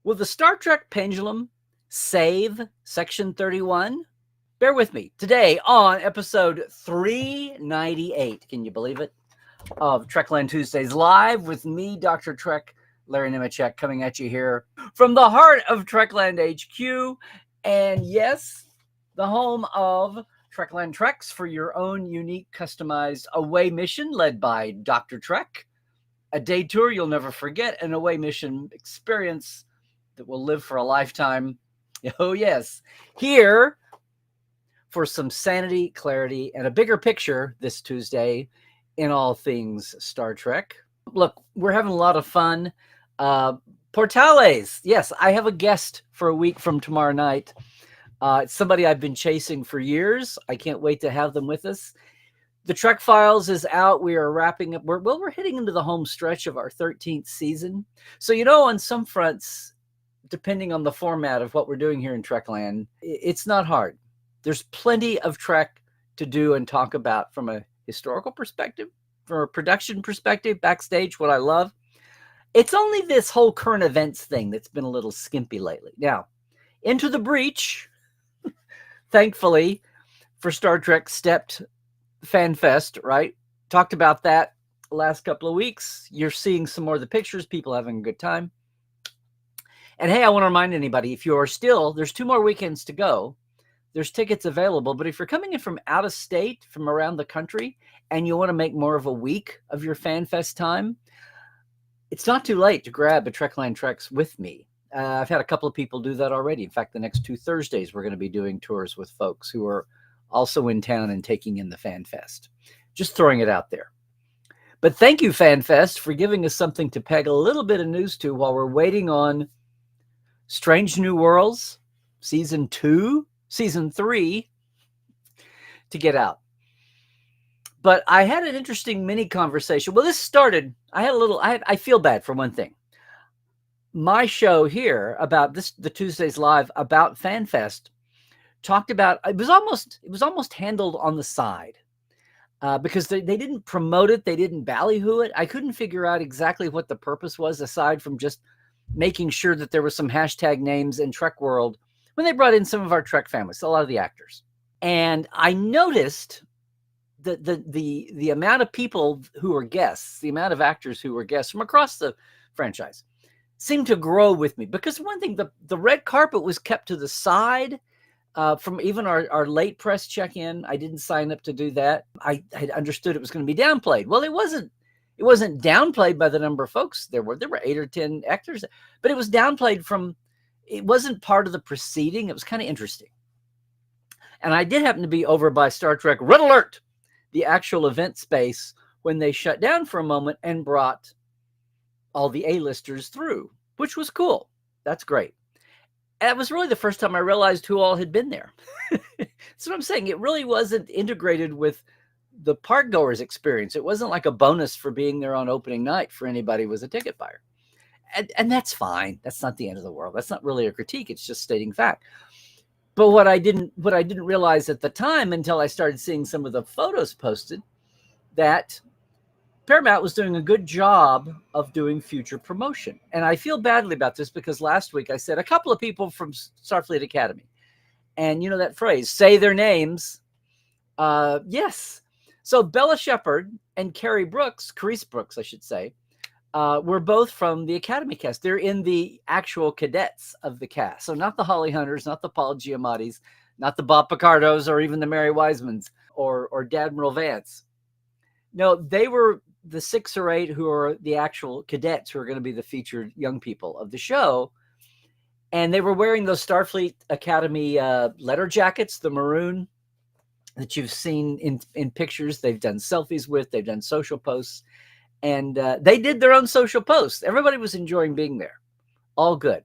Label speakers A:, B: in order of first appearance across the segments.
A: Will the Star Trek Pendulum save Section 31? Bear with me. Today on episode 398, can you believe it, of Trekland Tuesdays Live with me, Dr. Trek, Larry Nemecek, coming at you here from the heart of Trekland HQ. And yes, the home of Trekland Treks for your own unique customized away mission led by Dr. Trek. A day tour you'll never forget, an away mission experience that will live for a lifetime. Oh, yes. Here for some sanity, clarity, and a bigger picture this Tuesday in all things Star Trek. Look, we're having a lot of fun. Portales. Yes, I have a guest for a week from tomorrow night. It's somebody I've been chasing for years. I can't wait to have them with us. The Trek Files is out. We are wrapping up. We're heading into the home stretch of our 13th season. So, on some fronts, depending on the format of what we're doing here in Trekland, it's not hard. There's plenty of Trek to do and talk about from a historical perspective, from a production perspective, backstage, what I love. It's only this whole current events thing that's been a little skimpy lately. Now, Into the Breach, thankfully, for Star Trek stepped FanFest, right? Talked about that the last couple of weeks. You're seeing some more of the pictures, people having a good time. And hey, I want to remind anybody, if you are still, there's 2 more weekends to go. There's tickets available, but if you're coming in from out of state, from around the country, and you want to make more of a week of your FanFest time, it's not too late to grab a Trekland Treks with me. I've had a couple of people do that already. In fact, the next 2 Thursdays, we're going to be doing tours with folks who are also in town and taking in the FanFest. Just throwing it out there. But thank you, FanFest, for giving us something to peg a little bit of news to while we're waiting on Strange New Worlds, Season 3 to get out. But I had an interesting mini conversation. Well, this started, I feel bad for one thing. My show here about this, the Tuesdays Live about FanFest, talked about, it was almost handled on the side because they didn't promote it. They didn't ballyhoo it. I couldn't figure out exactly what the purpose was aside from just making sure that there were some hashtag names in Trek World when they brought in some of our Trek families, a lot of the actors. And I noticed that the amount of people who were guests, the amount of actors who were guests from across the franchise seemed to grow with me. Because one thing, the red carpet was kept to the side from even our late press check-in. I didn't sign up to do that. I had understood it was going to be downplayed. Well, it wasn't downplayed by the number of folks. There were 8 or 10 actors, but it was downplayed from, it wasn't part of the proceeding. It was kind of interesting. And I did happen to be over by Star Trek Red Alert, the actual event space, when they shut down for a moment and brought all the A-listers through, which was cool. That's great. And that was really the first time I realized who all had been there. That's what I'm saying. It really wasn't integrated with the park goers experience. It wasn't like a bonus for being there on opening night for anybody who was a ticket buyer. And that's fine. That's not the end of the world. That's not really a critique. It's just stating fact. But what I didn't realize at the time until I started seeing some of the photos posted, that Paramount was doing a good job of doing future promotion. And I feel badly about this because last week I said a couple of people from Starfleet Academy. And you know that phrase, say their names. Yes. So Bella Shepard and Carice Brooks, I should say, were both from the Academy cast. They're in the actual cadets of the cast. So not the Holly Hunters, not the Paul Giamattis, not the Bob Picardos, or even the Mary Wisemans or Admiral Vance. No, they were the 6 or 8 who are the actual cadets who are going to be the featured young people of the show. And they were wearing those Starfleet Academy letter jackets, the maroon that you've seen in pictures. They've done selfies with, they've done social posts. And they did their own social posts. Everybody was enjoying being there. All good.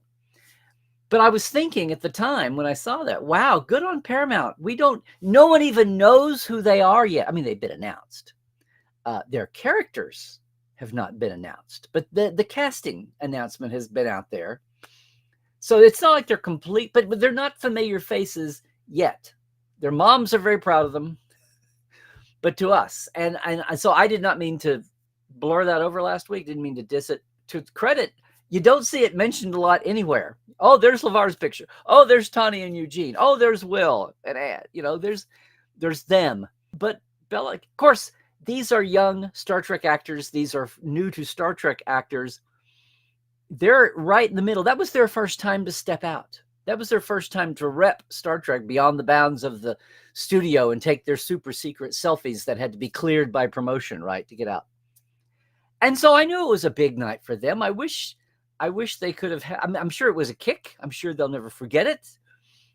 A: But I was thinking at the time when I saw that, wow, good on Paramount. No one even knows who they are yet. I mean, they've been announced. Their characters have not been announced, but the casting announcement has been out there. So it's not like they're complete, but they're not familiar faces yet. Their moms are very proud of them, but to us. And so I did not mean to blur that over last week. Didn't mean to diss it. To credit You don't see it mentioned a lot anywhere. Oh, there's LeVar's picture. Oh, there's Tawny and Eugene. Oh, there's Will and Ed. There's them. But Bella, of course, these are young Star Trek actors. These are new to Star Trek actors. They're right in the middle. That was their first time to step out. That was their first time to rep Star Trek beyond the bounds of the studio and take their super secret selfies that had to be cleared by promotion, right, to get out. And so I knew it was a big night for them. I wish they could have I'm sure it was a kick. I'm sure they'll never forget it.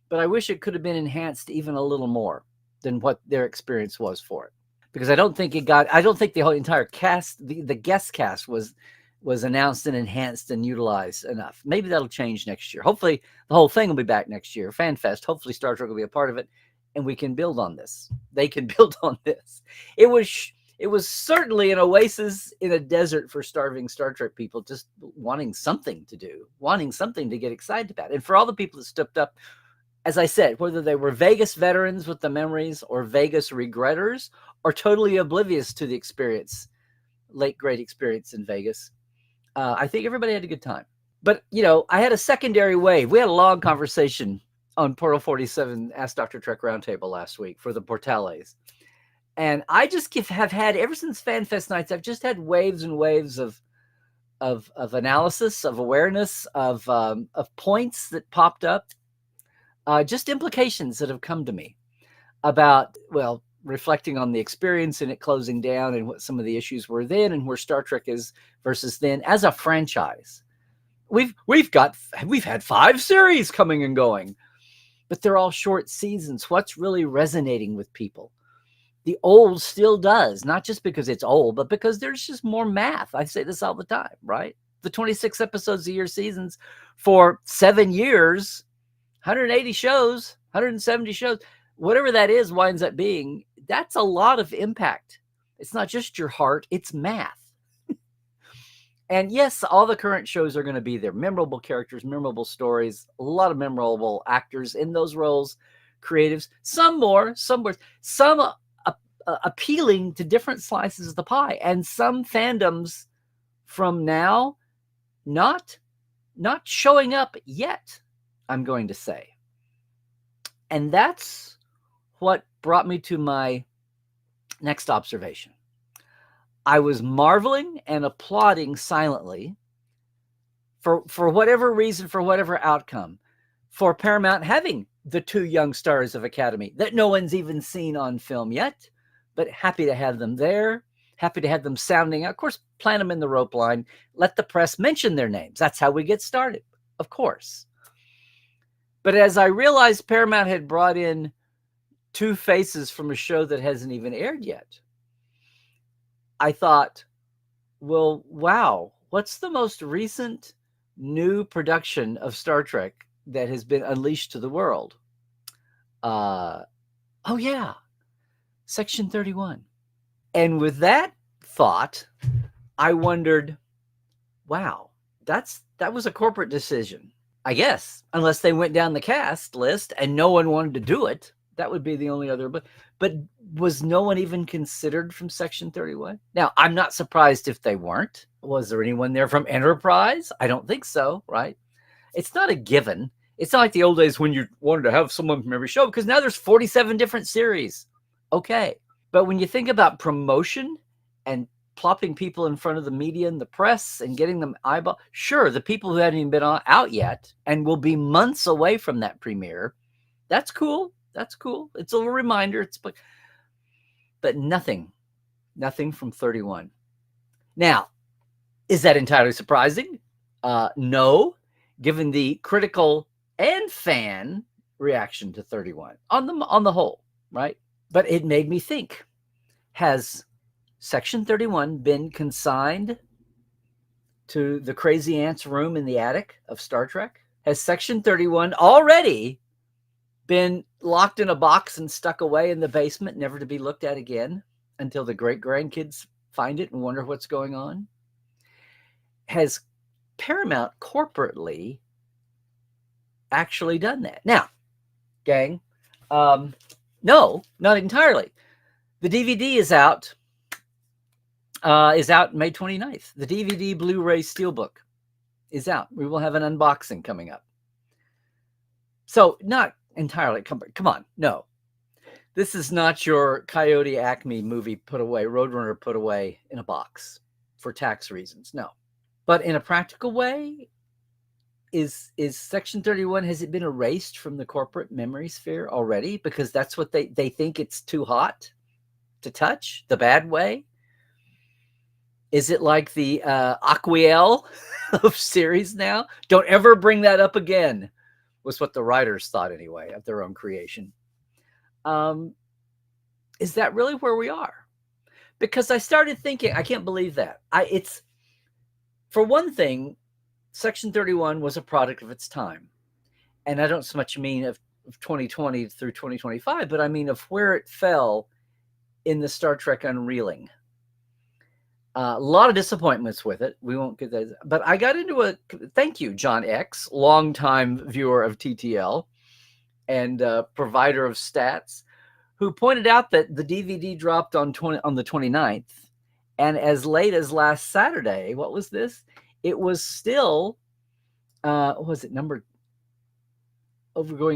A: But I wish it could have been enhanced even a little more than what their experience was for it. Because I don't think the whole entire cast, the guest cast was announced and enhanced and utilized enough. Maybe that'll change next year. Hopefully the whole thing will be back next year. FanFest. Hopefully Star Trek will be a part of it and we can build on this. They can build on this. It was certainly an oasis in a desert for starving Star Trek people, just wanting something to do, wanting something to get excited about. And for all the people that stepped up, as I said, whether they were Vegas veterans with the memories or Vegas regretters or totally oblivious to the experience, late great experience in Vegas, I think everybody had a good time. But, I had a secondary wave. We had a long conversation on Portal 47 Ask Dr. Trek Roundtable last week for the Portales. And I just have had, ever since FanFest nights, I've just had waves and waves of analysis, of awareness, of points that popped up, just implications that have come to me about, reflecting on the experience and it closing down and what some of the issues were then and where Star Trek is versus then as a franchise. We've had 5 series coming and going, but they're all short seasons. What's really resonating with people? The old still does, not just because it's old, but because there's just more math. I say this all the time, right? The 26 episodes a year seasons for 7 years, 180 shows, 170 shows, whatever that is winds up being, that's a lot of impact. It's not just your heart, it's math. And yes, all the current shows are going to be there. Memorable characters, memorable stories, a lot of memorable actors in those roles, creatives, some more, some appealing to different slices of the pie, and some fandoms from now not showing up yet, I'm going to say. And that's what brought me to my next observation. I was marveling and applauding silently for whatever reason, for whatever outcome, for Paramount having the 2 young stars of Academy that no one's even seen on film yet, but happy to have them there, happy to have them sounding out. Of course, plant them in the rope line, let the press mention their names. That's how we get started, of course. But as I realized Paramount had brought in 2 faces from a show that hasn't even aired yet, I thought, well, wow, what's the most recent new production of Star Trek that has been unleashed to the world? Oh yeah, Section 31. And with that thought, I wondered, wow, that was a corporate decision, I guess, unless they went down the cast list and no one wanted to do it. That would be the only other, but was no one even considered from Section 31? Now, I'm not surprised if they weren't. Was there anyone there from Enterprise? I don't think so, right? It's not a given. It's not like the old days when you wanted to have someone from every show, because now there's 47 different series. Okay. But when you think about promotion and plopping people in front of the media and the press and getting them eyeball, sure, the people who haven't even been out yet and will be months away from that premiere, that's cool. That's cool. It's a little reminder. But nothing from 31. Now, is that entirely surprising? No, given the critical and fan reaction to 31 on the whole, right? But it made me think, has Section 31 been consigned to the crazy aunt's room in the attic of Star Trek? Has Section 31 already been locked in a box and stuck away in the basement, never to be looked at again until the great-grandkids find it and wonder what's going on? Has Paramount corporately actually done that? Now, gang, no, not entirely. The DVD is out May 29th. The DVD Blu-ray Steelbook is out. We will have an unboxing coming up. So not entirely, come on, no. This is not your Coyote Acme movie put away, Roadrunner put away in a box for tax reasons, no. But in a practical way, is Section 31, has it been erased from the corporate memory sphere already? Because that's what they think it's too hot to touch, the bad way? Is it like the Aquiel of series now? Don't ever bring that up again, was what the writers thought anyway, of their own creation. Is that really where we are? Because I started thinking, I can't believe that. It's, for one thing, Section 31 was a product of its time. And I don't so much mean of 2020 through 2025, but I mean of where it fell in the Star Trek unreeling. A lot of disappointments with it. We won't get that. But I got into thank you, John X, longtime viewer of TTL and provider of stats, who pointed out that the DVD dropped on the 29th. And as late as last Saturday, what was this? It was still, was it going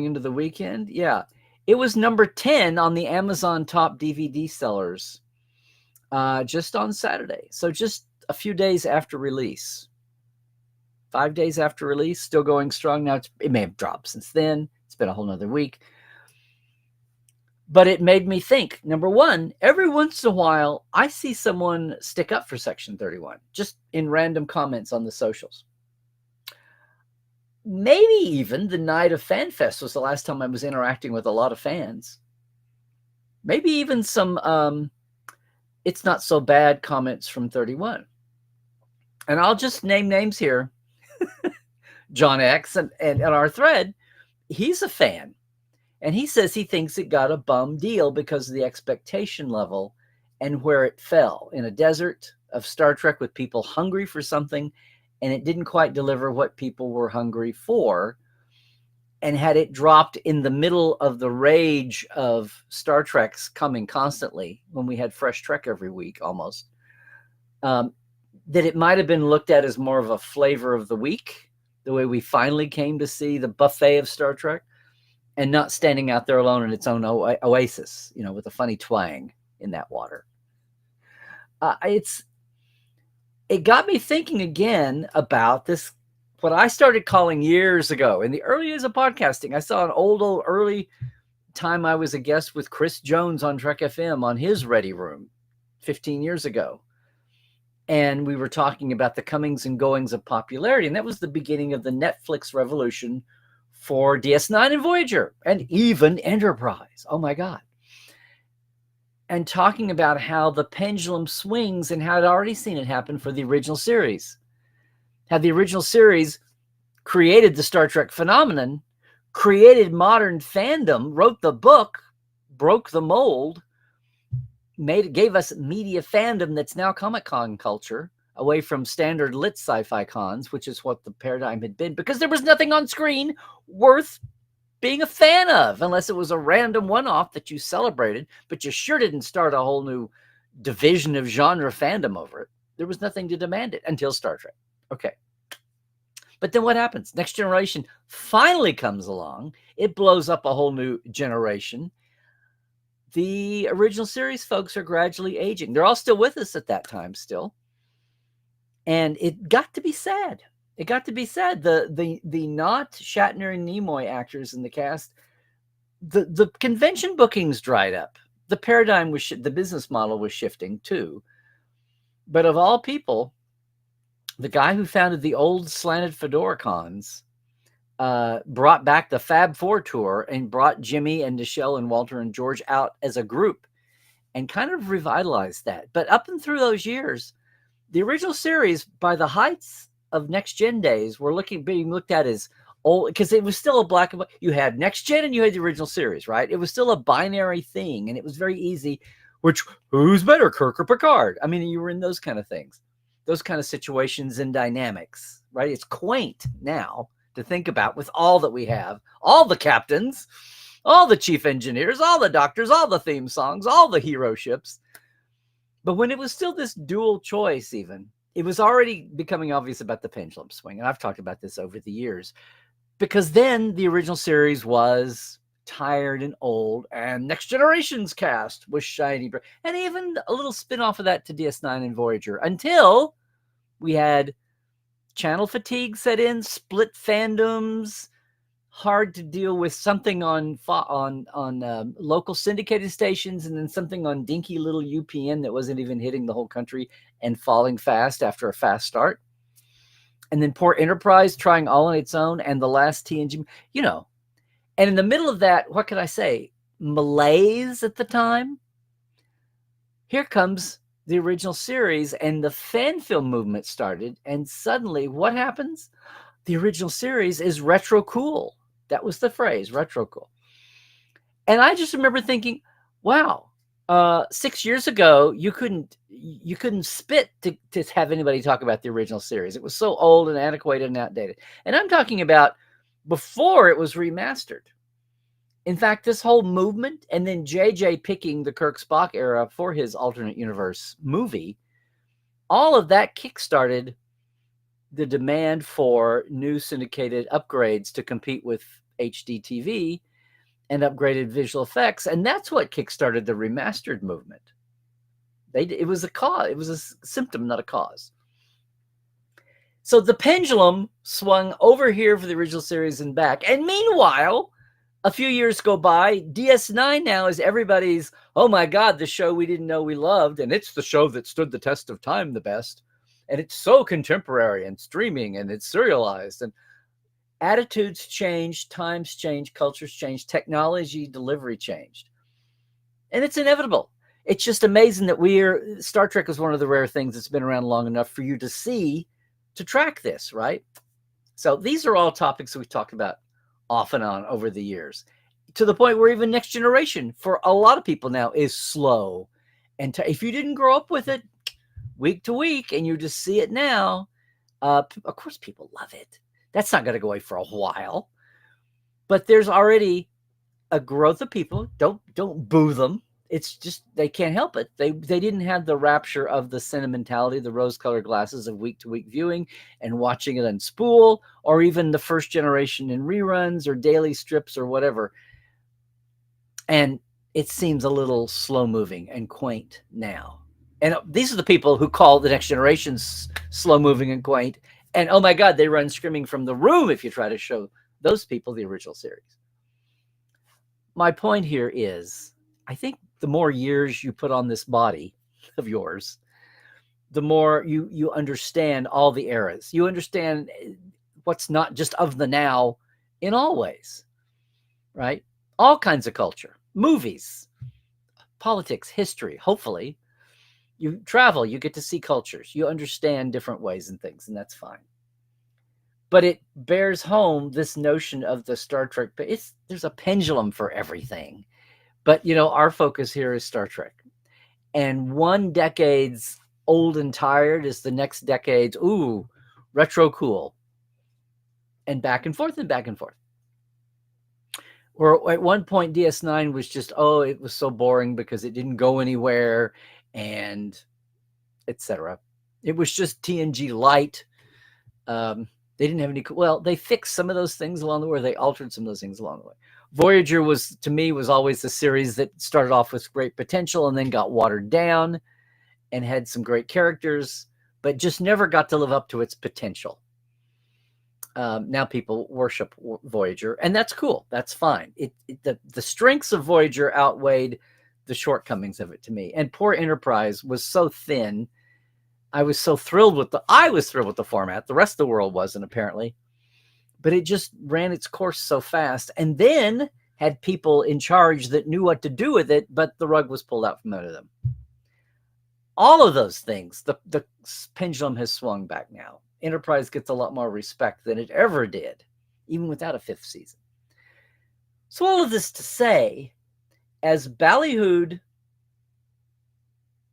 A: into the weekend? Yeah. It was number 10 on the Amazon top DVD sellers just on Saturday. So just a few days after release. 5 days after release, still going strong. Now it may have dropped since then. It's been a whole nother week. But it made me think, number one, every once in a while, I see someone stick up for Section 31, just in random comments on the socials. Maybe even the night of FanFest was the last time I was interacting with a lot of fans. Maybe even some it's not so bad comments from 31. And I'll just name names here. John X and our thread, he's a fan. And he says he thinks it got a bum deal because of the expectation level and where it fell in a desert of Star Trek with people hungry for something, and it didn't quite deliver what people were hungry for. And had it dropped in the middle of the rage of Star Treks coming constantly, when we had fresh Trek every week almost, that it might have been looked at as more of a flavor of the week, the way we finally came to see the buffet of Star Trek. And not standing out there alone in its own oasis, with a funny twang in that water. It got me thinking again about this, what I started calling years ago, in the early years of podcasting. I saw an early time I was a guest with Chris Jones on Trek FM on his Ready Room 15 years ago. And we were talking about the comings and goings of popularity. And that was the beginning of the Netflix revolution for DS9 and Voyager, and even Enterprise. Oh my God. And talking about how the pendulum swings and how I'd already seen it happen for the original series. How the original series created the Star Trek phenomenon, created modern fandom, wrote the book, broke the mold, gave us media fandom that's now Comic-Con culture, away from standard lit sci-fi cons, which is what the paradigm had been, because there was nothing on screen worth being a fan of, unless it was a random one-off that you celebrated, but you sure didn't start a whole new division of genre fandom over it. There was nothing to demand it until Star Trek. Okay. But then what happens? Next Generation finally comes along. It blows up a whole new generation. The original series folks are gradually aging. They're all still with us at that time still. And it got to be sad. It got to be sad. The not Shatner and Nimoy actors in the cast, the convention bookings dried up. The paradigm was, the business model was shifting too. But of all people, the guy who founded the old slanted fedora cons brought back the Fab Four tour and brought Jimmy and Nichelle and Walter and George out as a group and kind of revitalized that. But up and through those years, the original series, by the heights of Next Gen days, were being looked at as old, because it was still a black and white. You had Next Gen and you had the original series, right? It was still a binary thing, and it was very easy. Who's better, Kirk or Picard? I mean, you were in those kind of things, those kind of situations and dynamics, right? It's quaint now to think about with all that we have, all the captains, all the chief engineers, all the doctors, all the theme songs, all the hero ships. But when it was still this dual choice, even, it was already becoming obvious about the pendulum swing, and I've talked about this over the years, because then the original series was tired and old, and Next Generation's cast was shiny, and even a little spin-off of that to DS9 and Voyager, until we had channel fatigue set in, split fandoms, hard to deal with something on local syndicated stations, and then something on dinky little UPN that wasn't even hitting the whole country and falling fast after a fast start. And then poor Enterprise trying all on its own, and the last TNG, And in the middle of that, what can I say? Malaise at the time. Here comes the original series, and the fan film movement started, and suddenly what happens? The original series is retro cool. That was the phrase, retro cool. And I just remember thinking, wow, 6 years ago, you couldn't spit to have anybody talk about the original series. It was so old and antiquated and outdated. And I'm talking about before it was remastered. In fact, this whole movement, and then JJ picking the Kirk Spock era for his alternate universe movie, all of that kickstarted the demand for new syndicated upgrades to compete with HD TV and upgraded visual effects. And that's what kickstarted the remastered movement. It was a cause. It was a symptom, not a cause. So the pendulum swung over here for the original series and back. And meanwhile, a few years go by. DS9 now is everybody's, oh my God, the show we didn't know we loved. And it's the show that stood the test of time the best. And it's so contemporary and streaming, and it's serialized. And attitudes changed, times changed, cultures changed, technology delivery changed. And it's inevitable. It's just amazing that Star Trek is one of the rare things that's been around long enough for you to see, to track this, right? So these are all topics we've talked about off and on over the years, to the point where even Next Generation, for a lot of people now, is slow. And if you didn't grow up with it week to week and you just see it now, of course people love it. That's not going to go away for a while. But there's already a growth of people. Don't boo them. It's just they can't help it. They didn't have the rapture of the sentimentality, the rose-colored glasses of week-to-week viewing and watching it on spool, or even the first generation in reruns or daily strips or whatever. And it seems a little slow-moving and quaint now. And these are the people who call the Next Generation slow-moving and quaint. And oh my God, they run screaming from the room if you try to show those people the original series. My point here is, I think the more years you put on this body of yours, the more you understand all the eras. You understand what's not just of the now in all ways, right? All kinds of culture, movies, politics, history, hopefully. You travel, you get to see cultures, you understand different ways and things, and that's fine. But it bears home this notion of the Star Trek. There's a pendulum for everything. But, our focus here is Star Trek. And one decade's old and tired is the next decade's, retro cool. And back and forth and back and forth. Or at one point, DS9 was just, it was so boring because it didn't go anywhere, and etc. It was just TNG light. They didn't have any, they fixed some of those things along the way. They altered some of those things along the way. Voyager was always the series that started off with great potential and then got watered down and had some great characters, but just never got to live up to its potential. Now people worship Voyager, and that's cool. That's fine. The strengths of Voyager outweighed the shortcomings of it to me. And poor Enterprise was so thin. I was thrilled with the format. The rest of the world wasn't, apparently. But it just ran its course so fast, and then had people in charge that knew what to do with it, but the rug was pulled out from under them. All of those things, the pendulum has swung back now. Enterprise gets a lot more respect than it ever did, even without a fifth season. So all of this to say, as ballyhooed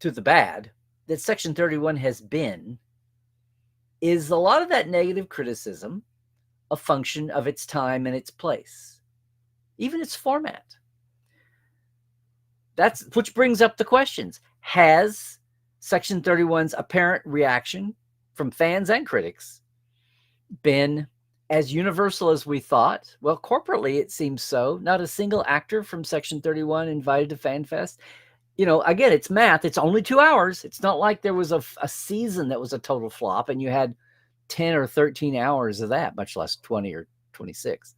A: to the bad that Section 31 has been, is a lot of that negative criticism a function of its time and its place, even its format. Which brings up the questions. Has Section 31's apparent reaction from fans and critics been as universal as we thought. Well, corporately, it seems so. Not a single actor from Section 31 invited to FanFest. Again, it's math. It's only 2 hours. It's not like there was a season that was a total flop and you had 10 or 13 hours of that, much less 20 or 26.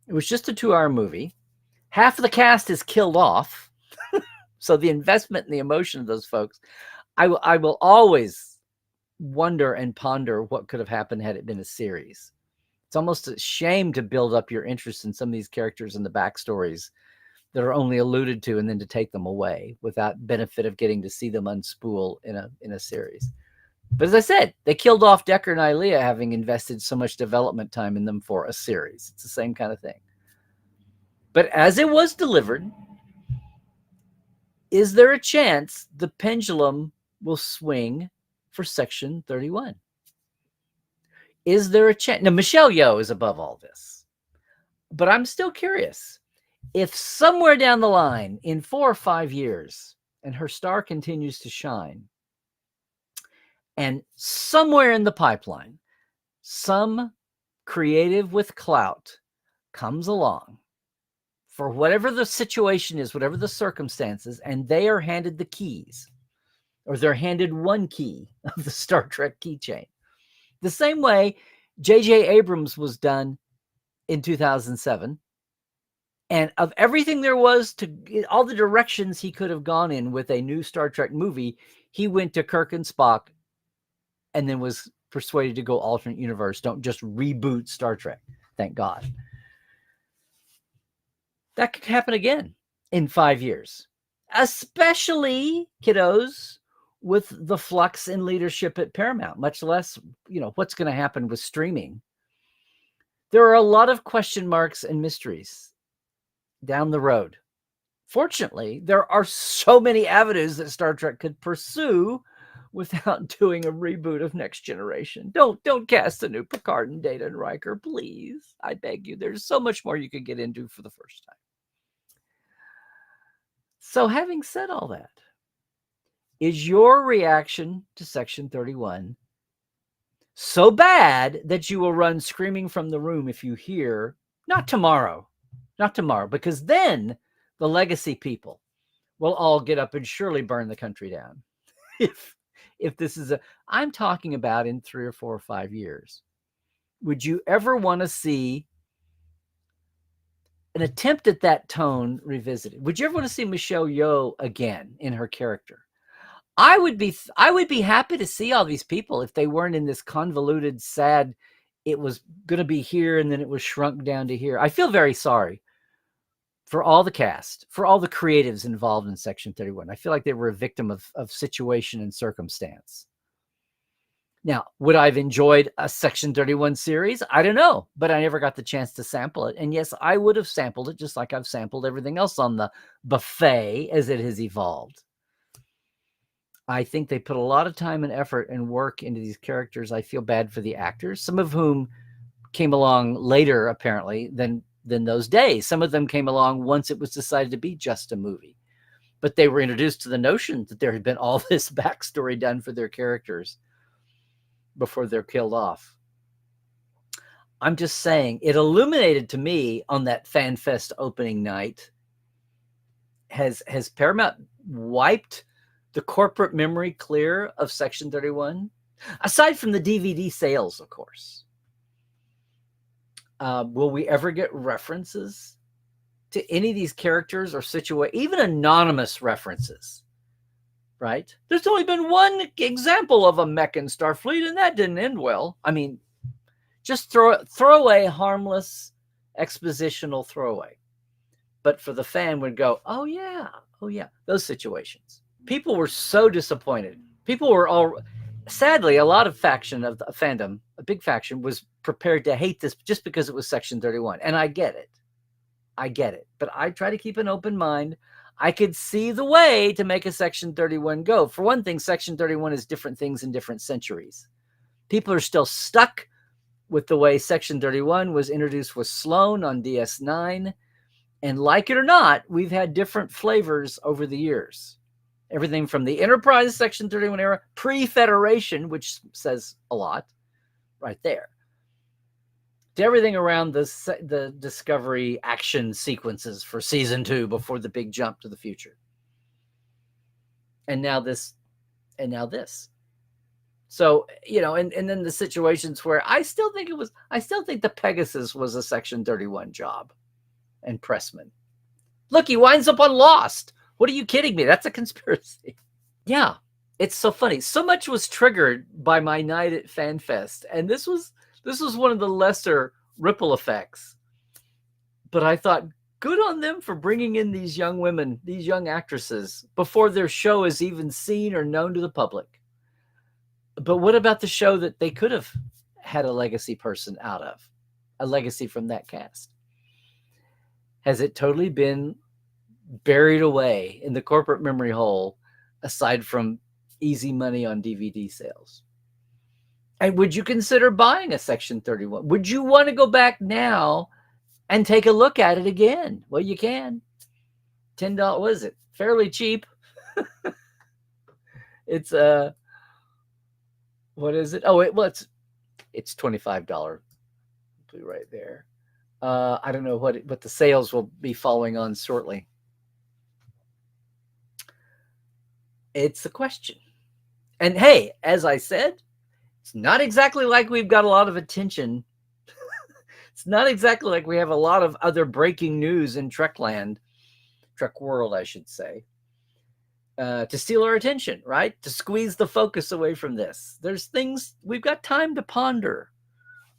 A: It was just a 2-hour movie. Half of the cast is killed off. So the investment and the emotion of those folks, I will always wonder and ponder what could have happened had it been a series. It's almost a shame to build up your interest in some of these characters and the backstories that are only alluded to and then to take them away without benefit of getting to see them unspool in a series. But as I said, they killed off Decker and Ilea having invested so much development time in them for a series. It's the same kind of thing. But as it was delivered, is there a chance the pendulum will swing for Section 31? Is there a chance? Now, Michelle Yeoh is above all this. But I'm still curious. If somewhere down the line, in 4 or 5 years, and her star continues to shine, and somewhere in the pipeline, some creative with clout comes along for whatever the situation is, whatever the circumstances, and they are handed the keys, or they're handed one key of the Star Trek keychain. The same way J.J. Abrams was done in 2007. And of everything there was to all the directions he could have gone in with a new Star Trek movie, he went to Kirk and Spock and then was persuaded to go alternate universe. Don't just reboot Star Trek. Thank God. That could happen again in 5 years, especially, kiddos, with the flux in leadership at Paramount, much less, what's going to happen with streaming. There are a lot of question marks and mysteries down the road. Fortunately, there are so many avenues that Star Trek could pursue without doing a reboot of Next Generation. Don't cast a new Picard and Data and Riker, please. I beg you. There's so much more you could get into for the first time. So having said all that, is your reaction to Section 31 so bad that you will run screaming from the room if you hear, not tomorrow, because then the legacy people will all get up and surely burn the country down. If this is I'm talking about in 3 or 4 or 5 years, would you ever want to see an attempt at that tone revisited? Would you ever want to see Michelle Yeoh again in her character? I would be happy to see all these people if they weren't in this convoluted, sad, it was going to be here and then it was shrunk down to here. I feel very sorry for all the cast, for all the creatives involved in Section 31. I feel like they were a victim of situation and circumstance. Now, would I have enjoyed a Section 31 series? I don't know, but I never got the chance to sample it. And yes, I would have sampled it just like I've sampled everything else on the buffet as it has evolved. I think they put a lot of time and effort and work into these characters. I feel bad for the actors, some of whom came along later, apparently, than those days. Some of them came along once it was decided to be just a movie. But they were introduced to the notion that there had been all this backstory done for their characters before they're killed off. I'm just saying, it illuminated to me on that FanFest opening night, has Paramount wiped the corporate memory clear of Section 31? Aside from the DVD sales, of course. Will we ever get references to any of these characters or even anonymous references? Right? There's only been one example of a mech in Starfleet, and that didn't end well. I mean, just throw away harmless expositional throwaway. But for the fan would go, oh yeah, those situations. People were so disappointed. People were all, sadly, a lot of faction of the fandom, a big faction, was prepared to hate this just because it was Section 31. And I get it. But I try to keep an open mind. I could see the way to make a Section 31 go. For one thing, Section 31 is different things in different centuries. People are still stuck with the way Section 31 was introduced with Sloan on DS9. And like it or not, we've had different flavors over the years. Everything from the Enterprise Section 31 era, pre-Federation, which says a lot right there, to everything around the Discovery action sequences for season 2 before the big jump to the future. And now this. So, and then the situations where I still think the Pegasus was a Section 31 job and Pressman. Look, he winds up on Lost. What are you kidding me? That's a conspiracy. Yeah, it's so funny. So much was triggered by my night at FanFest, and this was one of the lesser ripple effects. But I thought, good on them for bringing in these young women, these young actresses, before their show is even seen or known to the public. But what about the show that they could have had a legacy person out of, a legacy from that cast? Has it totally been buried away in the corporate memory hole, aside from easy money on DVD sales? And would you consider buying a Section 31? Would you want to go back now and take a look at it again? Well, you can. $10, what is it? Fairly cheap. It's what is it? Oh, it's $25 right there. I don't know what the sales will be following on shortly. It's a question. And hey, as I said, it's not exactly like we've got a lot of attention. It's not exactly like we have a lot of other breaking news in Trekland, Trek world, I should say, to steal our attention, right? To squeeze the focus away from this. There's things we've got time to ponder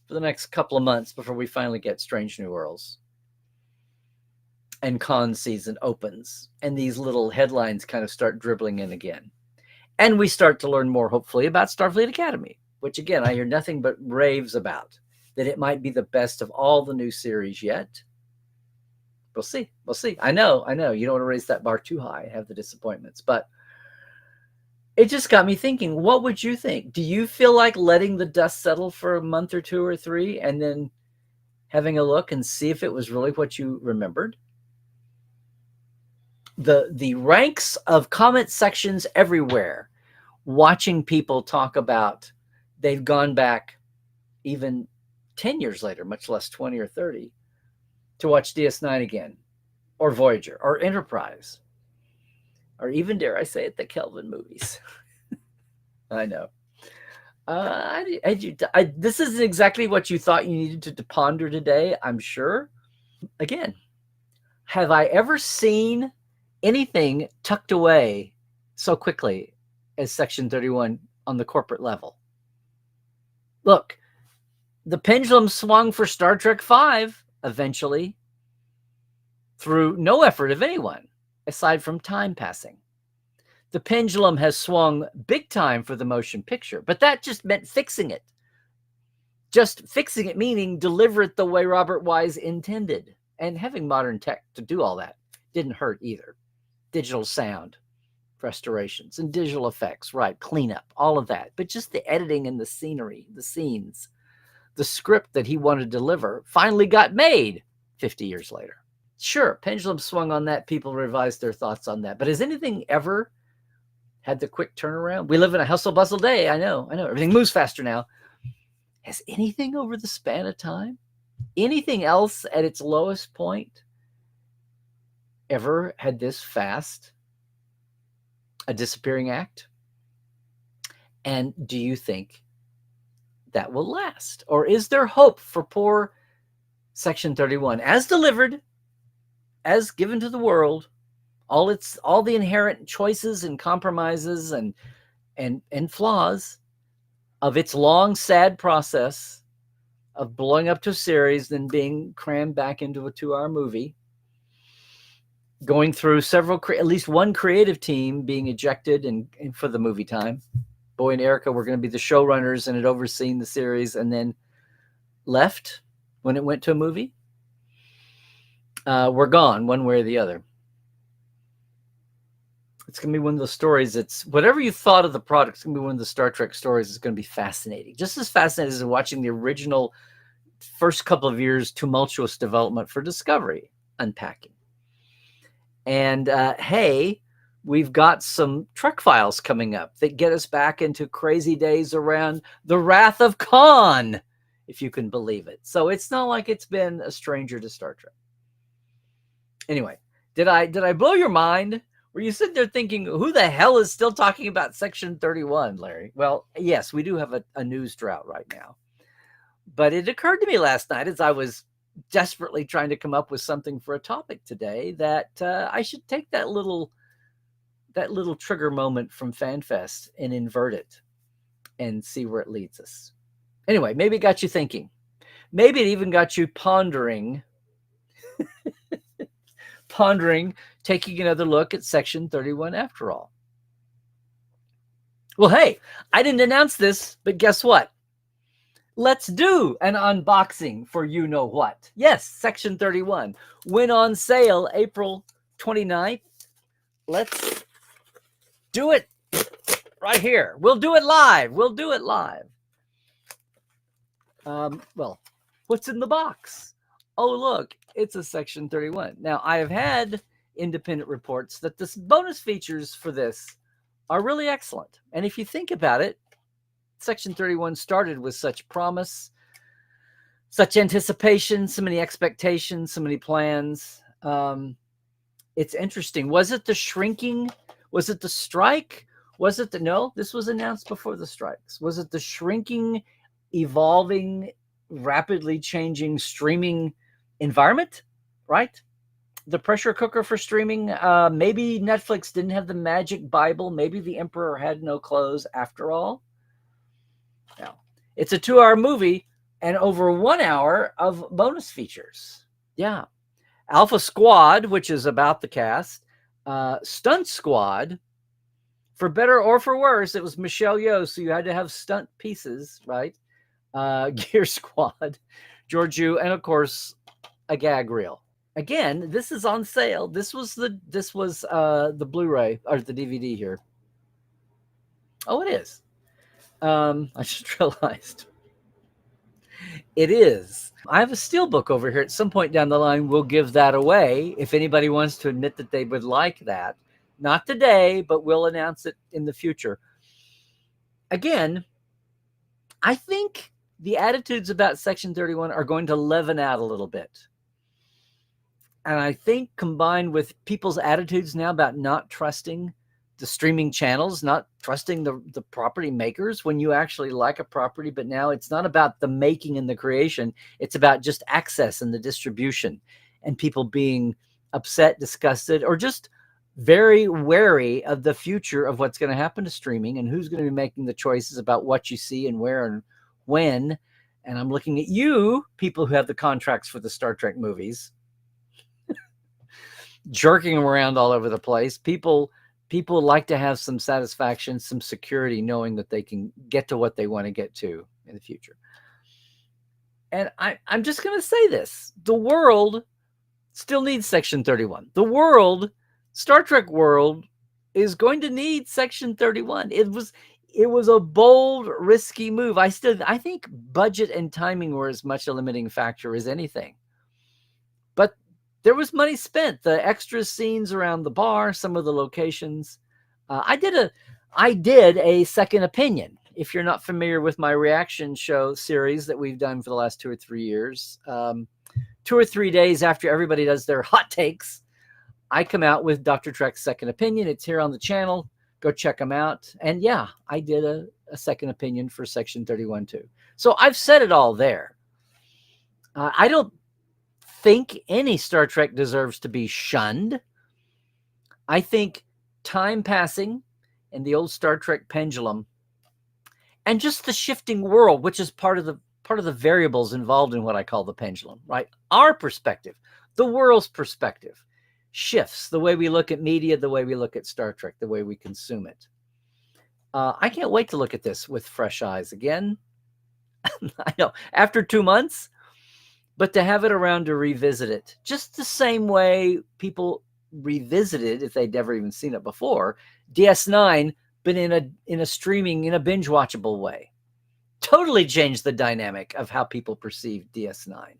A: for the next couple of months before we finally get Strange New Worlds and con season opens, and these little headlines kind of start dribbling in again. And we start to learn more, hopefully, about Starfleet Academy, which, again, I hear nothing but raves about, that it might be the best of all the new series yet. We'll see. We'll see. I know. You don't want to raise that bar too high, have the disappointments. But it just got me thinking, what would you think? Do you feel like letting the dust settle for a month or 2 or 3 and then having a look and see if it was really what you remembered? The ranks of comment sections everywhere, watching people talk about they've gone back even 10 years later, much less 20 or 30, to watch DS9 again, or Voyager, or Enterprise, or even, dare I say it, the Kelvin movies. I know. This isn't exactly what you thought you needed to ponder today, I'm sure. Again, have I ever seen anything tucked away so quickly as Section 31 on the corporate level? Look, the pendulum swung for Star Trek V eventually through no effort of anyone aside from time passing. The pendulum has swung big time for the motion picture, but that just meant fixing it. Just fixing it, meaning deliver it the way Robert Wise intended. And having modern tech to do all that didn't hurt either. Digital sound, restorations, and digital effects, right, cleanup, all of that. But just the editing and the scenery, the scenes, the script that he wanted to deliver finally got made 50 years later. Sure, pendulum swung on that. People revised their thoughts on that. But has anything ever had the quick turnaround? We live in a hustle bustle day. I know. Everything moves faster now. Has anything over the span of time, anything else at its lowest point, ever had this fast a disappearing act? And do you think that will last? Or is there hope for poor Section 31 as delivered, as given to the world, all the inherent choices and compromises and flaws of its long, sad process of blowing up to a series, then being crammed back into a 2-hour movie, going through at least one creative team being ejected and for the movie time. Boy and Erica were going to be the showrunners and had overseen the series and then left when it went to a movie. We're gone one way or the other. It's going to be one of those stories. It's whatever you thought of the product. It's going to be one of the Star Trek stories. It's going to be fascinating. Just as fascinating as watching the original first couple of years tumultuous development for Discovery unpacking. And hey, We've got some Trek files coming up that get us back into crazy days around the Wrath of Khan, if you can believe it. So it's not like it's been a stranger to Star Trek. Anyway, did I blow your mind? Were you sitting there thinking, who the hell is still talking about Section 31, Larry? Well, yes, we do have a news drought right now. But it occurred to me last night as I was desperately trying to come up with something for a topic today that I should take that little trigger moment from FanFest and invert it and see where it leads us. Anyway, maybe it got you thinking. Maybe it even got you pondering taking another look at Section 31 after all. Well, hey, I didn't announce this, but guess what? Let's do an unboxing for you know what. Yes, Section 31 went on sale April 29th. Let's do it right here. We'll do it live. Well, what's in the box? Oh, look, it's a Section 31. Now, I have had independent reports that the bonus features for this are really excellent. And if you think about it, Section 31 started with such promise, such anticipation, so many expectations, so many plans. It's interesting. Was it the shrinking? Was it the strike? Was it no, this was announced before the strikes. Was it the shrinking, evolving, rapidly changing streaming environment, right? The pressure cooker for streaming. Maybe Netflix didn't have the magic Bible. Maybe the emperor had no clothes after all. Now, it's a 2-hour movie and over 1 hour of bonus features. Yeah. Alpha Squad, which is about the cast. Stunt Squad. For better or for worse, it was Michelle Yeoh, so you had to have stunt pieces, right? Gear Squad, George Yu, and of course, a gag reel. Again, this is on sale. This was the Blu-ray or the DVD here. Oh, it is. I just realized it is. I have a steelbook over here. At some point down the line, we'll give that away if anybody wants to admit that they would like that. Not today, but we'll announce it in the future. Again, I think the attitudes about Section 31 are going to leaven out a little bit. And I think combined with people's attitudes now about not trusting the streaming channels, not trusting the property makers when you actually like a property, but now it's not about the making and the creation. It's about just access and the distribution and people being upset, disgusted, or just very wary of the future of what's going to happen to streaming and who's going to be making the choices about what you see and where and when. And I'm looking at you, people who have the contracts for the Star Trek movies, jerking them around all over the place. People like to have some satisfaction, some security, knowing that they can get to what they want to get to in the future. And I'm just going to say this. The world still needs Section 31. The world, Star Trek world, is going to need Section 31. It was a bold, risky move. I think budget and timing were as much a limiting factor as anything. But there was money spent. The extra scenes around the bar, some of the locations. I did a second opinion. If you're not familiar with my reaction show series that we've done for the last 2 or 3 years, 2 or 3 days after everybody does their hot takes, I come out with Dr. Trek's second opinion. It's here on the channel. Go check them out. And yeah, I did a second opinion for Section 31 too. So I've said it all there. I don't think any Star Trek deserves to be shunned. I think time passing and the old Star Trek pendulum and just the shifting world, which is part of the variables involved in what I call the pendulum, right? Our perspective, the world's perspective, shifts the way we look at media, the way we look at Star Trek, the way we consume it. I can't wait to look at this with fresh eyes again. I know, after 2 months, but to have it around to revisit it, just the same way people revisited, if they'd never even seen it before, DS9, but in a streaming, in a binge watchable way. Totally changed the dynamic of how people perceive DS9.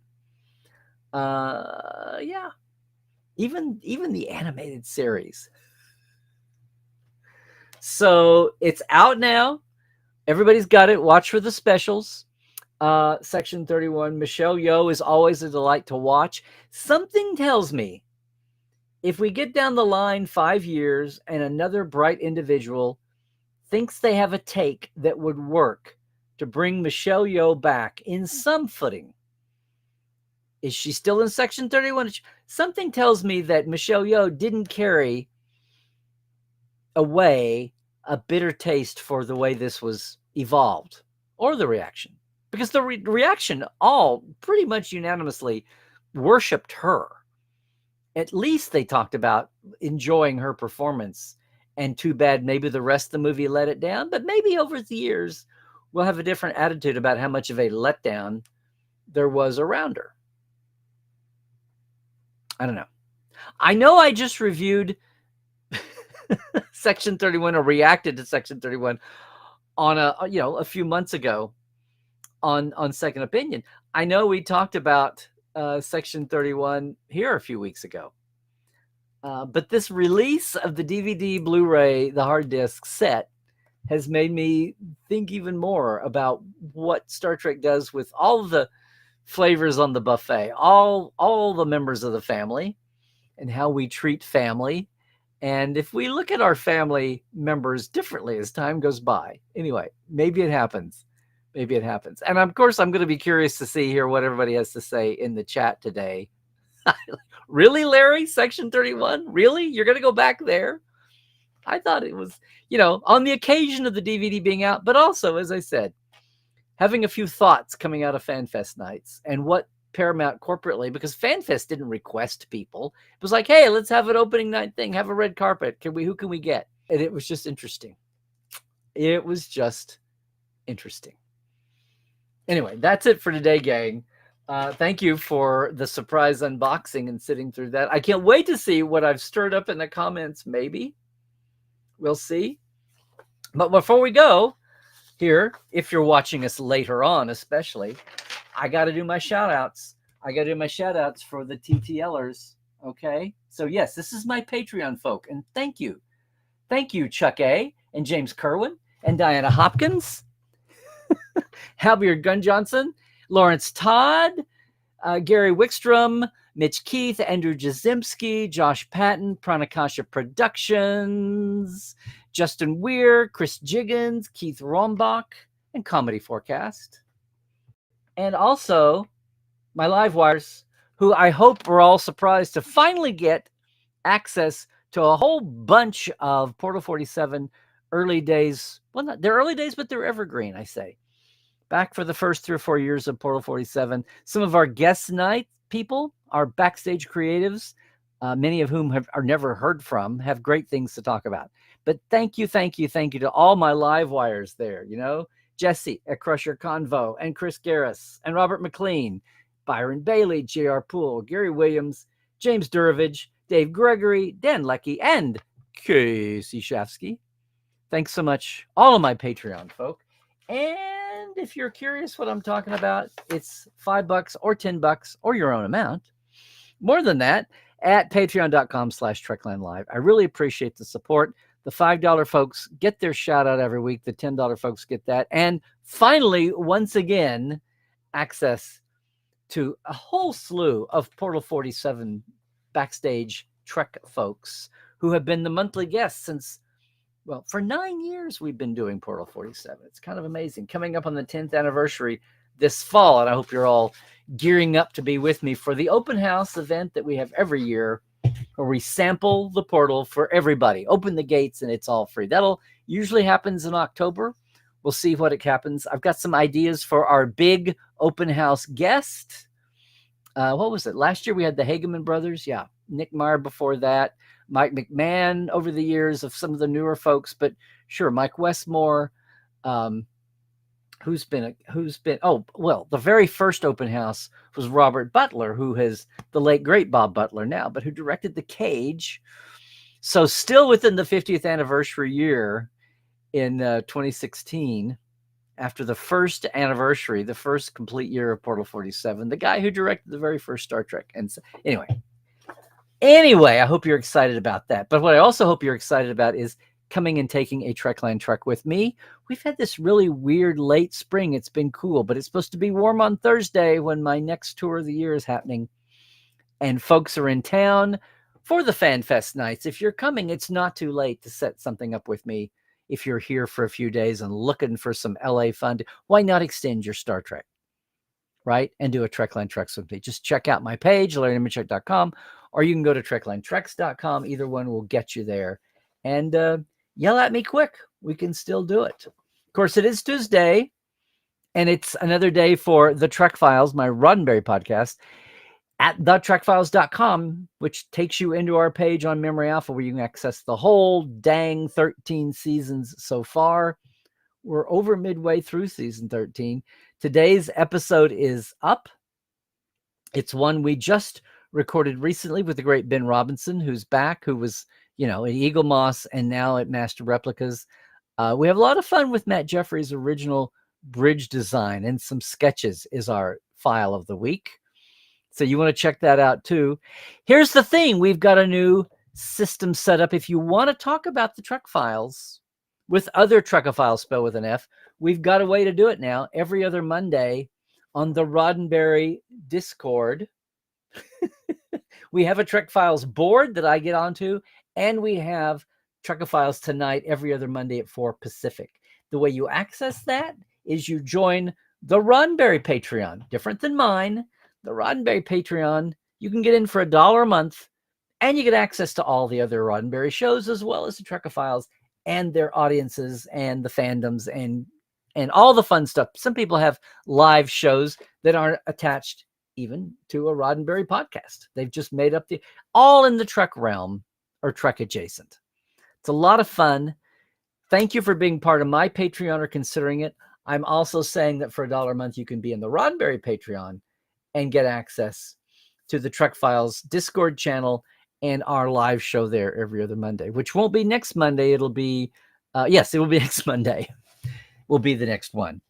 A: Yeah. Even the animated series. So it's out now. Everybody's got it. Watch for the specials. Section 31. Michelle Yeoh is always a delight to watch. Something tells me if we get down the line 5 years and another bright individual thinks they have a take that would work to bring Michelle Yeoh back in some footing, is she still in Section 31? Something tells me that Michelle Yeoh didn't carry away a bitter taste for the way this was evolved, or the reaction, because the reaction all pretty much unanimously worshipped her. At least they talked about enjoying her performance, and too bad maybe the rest of the movie let it down, but maybe over the years we'll have a different attitude about how much of a letdown there was around her. I don't know. I know I just reviewed Section 31, or reacted to Section 31 on a few months ago on Second Opinion. I know we talked about Section 31 here a few weeks ago. But this release of the DVD, Blu-ray, the hard disk set has made me think even more about what Star Trek does with all of the flavors on the buffet, all the members of the family, and how we treat family. And if we look at our family members differently as time goes by. Anyway, maybe it happens. Maybe it happens. And of course, I'm going to be curious to see here what everybody has to say in the chat today. Really, Larry? Section 31? Really? You're going to go back there? I thought it was, on the occasion of the DVD being out, but also, as I said, having a few thoughts coming out of FanFest nights and what Paramount corporately, because FanFest didn't request people. It was like, hey, let's have an opening night thing, have a red carpet. Who can we get? And it was just interesting. It was just interesting. Anyway, that's it for today, gang. Thank you for the surprise unboxing and sitting through that. I can't wait to see what I've stirred up in the comments. Maybe we'll see. But before we go here, if you're watching us later on, especially, I got to do my shout outs. I got to do my shout outs for the TTLers. Okay. So yes, this is my Patreon folk. And thank you. Thank you, Chuck A. and James Kerwin and Diana Hopkins, Halbert Gunn Johnson, Lawrence Todd, Gary Wickstrom, Mitch Keith, Andrew Jazimski, Josh Patton, Pranakasha Productions, Justin Weir, Chris Jiggins, Keith Rombach, and Comedy Forecast. And also my live wires, who I hope were all surprised to finally get access to a whole bunch of Portal 47 early days. Well, not they're early days, but they're evergreen, I say. Back for the first 3 or 4 years of Portal 47. Some of our guest night people, our backstage creatives, many of whom are never heard from, have great things to talk about. But thank you to all my live wires there, Jesse at Crusher Convo, and Chris Garris, and Robert McLean, Byron Bailey, J.R. Poole, Gary Williams, James Durovich, Dave Gregory, Dan Leckie, and Casey Shafsky. Thanks so much, all of my Patreon folk. And if you're curious what I'm talking about, it's $5 or $10 or your own amount. More than that, at patreon.com/Trekland Live. I really appreciate the support. The $5 folks get their shout out every week. The $10 folks get that. And finally, once again, access to a whole slew of Portal 47 backstage Trek folks who have been the monthly guests since, well, for 9 years we've been doing Portal 47. It's kind of amazing. Coming up on the 10th anniversary this fall, and I hope you're all gearing up to be with me for the open house event that we have every year, where we sample the portal for everybody. Open the gates and it's all free. That'll usually happens in October. We'll see what it happens. I've got some ideas for our big open house guest. What was it? Last year we had the Hageman brothers. Yeah. Nick Meyer before that. Mike McMahon over the years, of some of the newer folks, but sure, Mike Westmore, who's been, the very first open house was Robert Butler, who has the late, great Bob Butler now, but who directed The Cage. So still within the 50th anniversary year in 2016, after the first anniversary, the first complete year of Portal 47, the guy who directed the very first Star Trek. And so, anyway, I hope you're excited about that. But what I also hope you're excited about is coming and taking a Trekland trek with me. We've had this really weird late spring. It's been cool, but it's supposed to be warm on Thursday when my next tour of the year is happening. And folks are in town for the Fan Fest nights. If you're coming, it's not too late to set something up with me. If you're here for a few days and looking for some LA fun, why not extend your Star Trek, right? And do a Trekland Treks with me. Just check out my page, LarryNemecek.com, or you can go to TreklandTreks.com. Either one will get you there. And yell at me quick. We can still do it. Of course, it is Tuesday, and it's another day for the Trek Files, my Roddenberry podcast, at thetrekfiles.com, which takes you into our page on Memory Alpha, where you can access the whole dang 13 seasons so far. We're over midway through season 13. Today's episode is up. It's one we just recorded recently with the great Ben Robinson, who's back, who was, at Eagle Moss and now at Master Replicas. We have a lot of fun with Matt Jeffrey's original bridge design, and some sketches is our file of the week. So you want to check that out too. Here's the thing. We've got a new system set up. If you want to talk about the Trek Files with other Trekophiles spelled with an F, we've got a way to do it now. Every other Monday on the Roddenberry Discord, we have a Trek Files board that I get onto, and we have Trekophiles Tonight every other Monday at 4 Pacific. The way you access that is you join the Roddenberry Patreon. Different than mine. The Roddenberry Patreon, you can get in for $1 a month, and you get access to all the other Roddenberry shows, as well as the Trekophiles and their audiences and the fandoms and all the fun stuff. Some people have live shows that aren't attached even to a Roddenberry podcast. They've just made up all in the Trek realm or Trek adjacent. It's a lot of fun. Thank you for being part of my Patreon or considering it. I'm also saying that for $1 a month, you can be in the Roddenberry Patreon and get access to the Trek Files Discord channel and our live show there every other Monday, which won't be next Monday. It'll be, it will be next Monday. Will be the next one.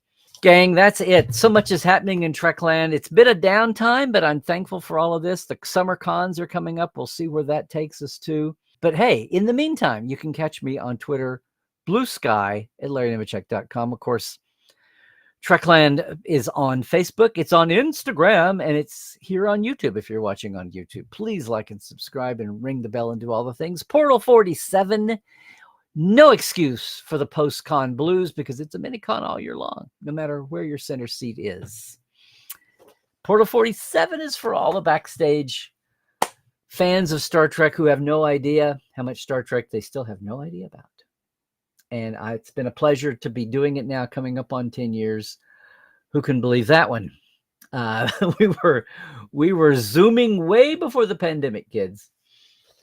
A: Gang, that's it. So much is happening in Trekland. It's been a downtime, but I'm thankful for all of this. The summer cons are coming up. We'll see where that takes us to. But hey, in the meantime, you can catch me on Twitter, Blue Sky at LarryNemecek.com. Of course, Trekland is on Facebook, it's on Instagram, and it's here on YouTube if you're watching on YouTube. Please like and subscribe and ring the bell and do all the things. Portal 47, no excuse for the post-con blues because it's a mini-con all year long, no matter where your center seat is. Portal 47 is for all the backstage fans of Star Trek who have no idea how much Star Trek they still have no idea about. And it's been a pleasure to be doing it now, coming up on 10 years. Who can believe that one? We were Zooming way before the pandemic, kids,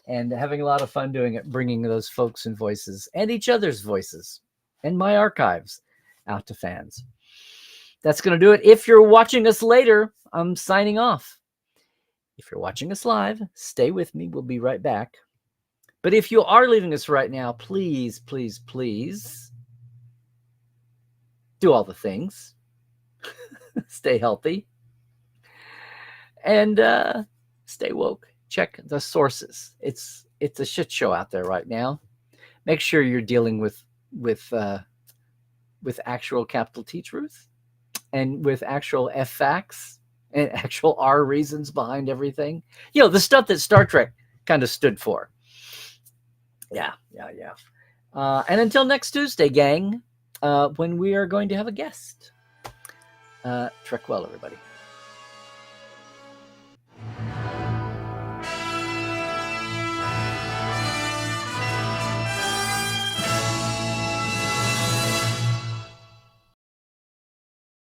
A: and having a lot of fun doing it, bringing those folks and voices and each other's voices and my archives out to fans. That's going to do it. If you're watching us later, I'm signing off. If you're watching us live, stay with me. We'll be right back. But if you are leaving us right now, please, please, please do all the things. Stay healthy. And stay woke. Check the sources. It's a shit show out there right now. Make sure you're dealing with actual capital T truth and with actual F facts and actual R reasons behind everything. The stuff that Star Trek kind of stood for. Yeah. And until next Tuesday, gang, when we are going to have a guest. Trek well, everybody.